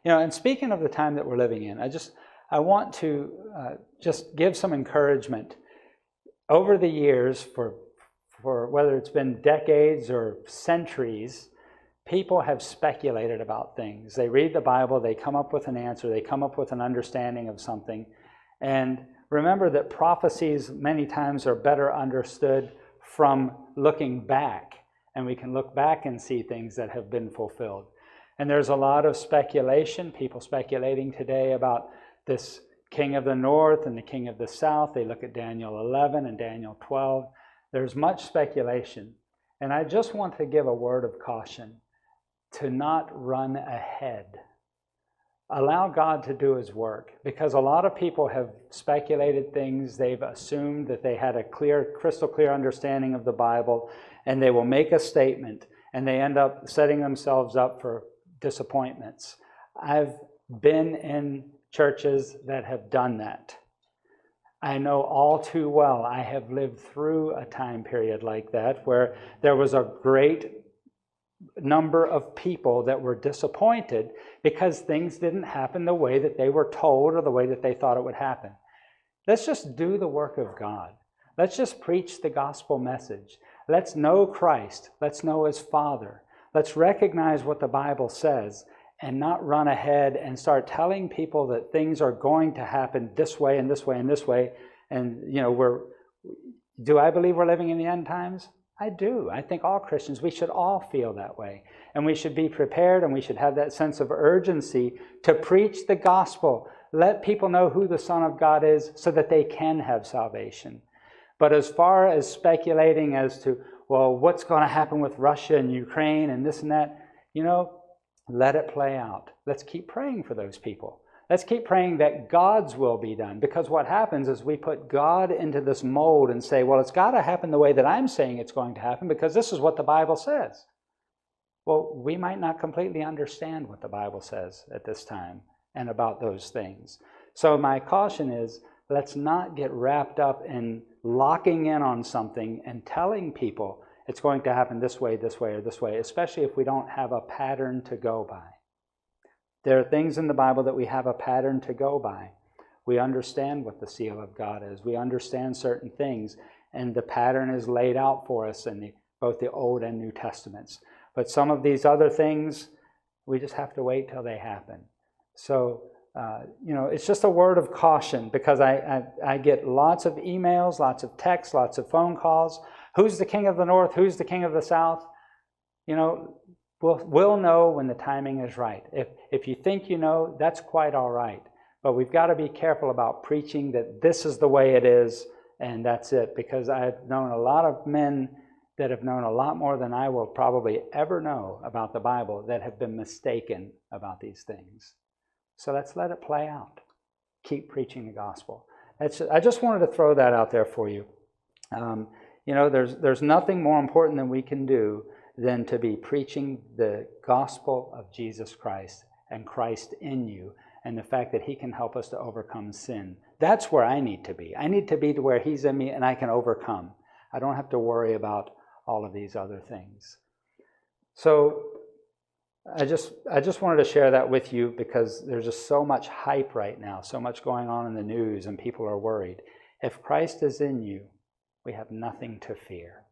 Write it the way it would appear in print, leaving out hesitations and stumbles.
And speaking of the time that we're living in, I want to just give some encouragement. Over the years, for whether it's been decades or centuries, people have speculated about things. They read the Bible, they come up with an answer, they come up with an understanding of something. And remember that prophecies many times are better understood from looking back. And we can look back and see things that have been fulfilled. And there's a lot of speculation, people speculating today about this king of the north and the king of the south. They look at Daniel 11 and Daniel 12. There's much speculation. And I just want to give a word of caution to not run ahead. Allow God to do his work, because a lot of people have speculated things. They've assumed that they had a crystal clear understanding of the Bible, and they will make a statement, and they end up setting themselves up for disappointments. I've been in churches that have done that. I know all too well. I have lived through a time period like that where there was a great number of people that were disappointed because things didn't happen the way that they were told or the way that they thought it would happen. Let's just do the work of God. Let's just preach the gospel message. Let's know Christ. Let's know his Father. Let's recognize what the Bible says and not run ahead and start telling people that things are going to happen this way and this way and this way. And, do I believe we're living in the end times? I do. I think all Christians, we should all feel that way. And we should be prepared, and we should have that sense of urgency to preach the gospel. Let people know who the Son of God is so that they can have salvation. But as far as speculating as to, well, what's going to happen with Russia and Ukraine and this and that, let it play out. Let's keep praying for those people. Let's keep praying that God's will be done. Because what happens is we put God into this mold and say, well, it's got to happen the way that I'm saying it's going to happen because this is what the Bible says. Well, we might not completely understand what the Bible says at this time and about those things. So my caution is, let's not get wrapped up in locking in on something and telling people it's going to happen this way, or this way, especially if we don't have a pattern to go by. There are things in the Bible that we have a pattern to go by. We understand what the seal of God is. We understand certain things, and the pattern is laid out for us in both the Old and New Testaments. But some of these other things, we just have to wait till they happen. So, it's just a word of caution, because I get lots of emails, lots of texts, lots of phone calls. Who's the king of the north? Who's the king of the south? We'll know when the timing is right. If you think you know, that's quite all right. But we've got to be careful about preaching that this is the way it is, and that's it. Because I've known a lot of men that have known a lot more than I will probably ever know about the Bible that have been mistaken about these things. So let's let it play out. Keep preaching the gospel. I just wanted to throw that out there for you. There's nothing more important than we can do than to be preaching the gospel of Jesus Christ and Christ in you, and the fact that he can help us to overcome sin. That's where I need to be. I need to be to where he's in me and I can overcome. I don't have to worry about all of these other things. So I just wanted to share that with you, because there's just so much hype right now, so much going on in the news, and people are worried. If Christ is in you, we have nothing to fear.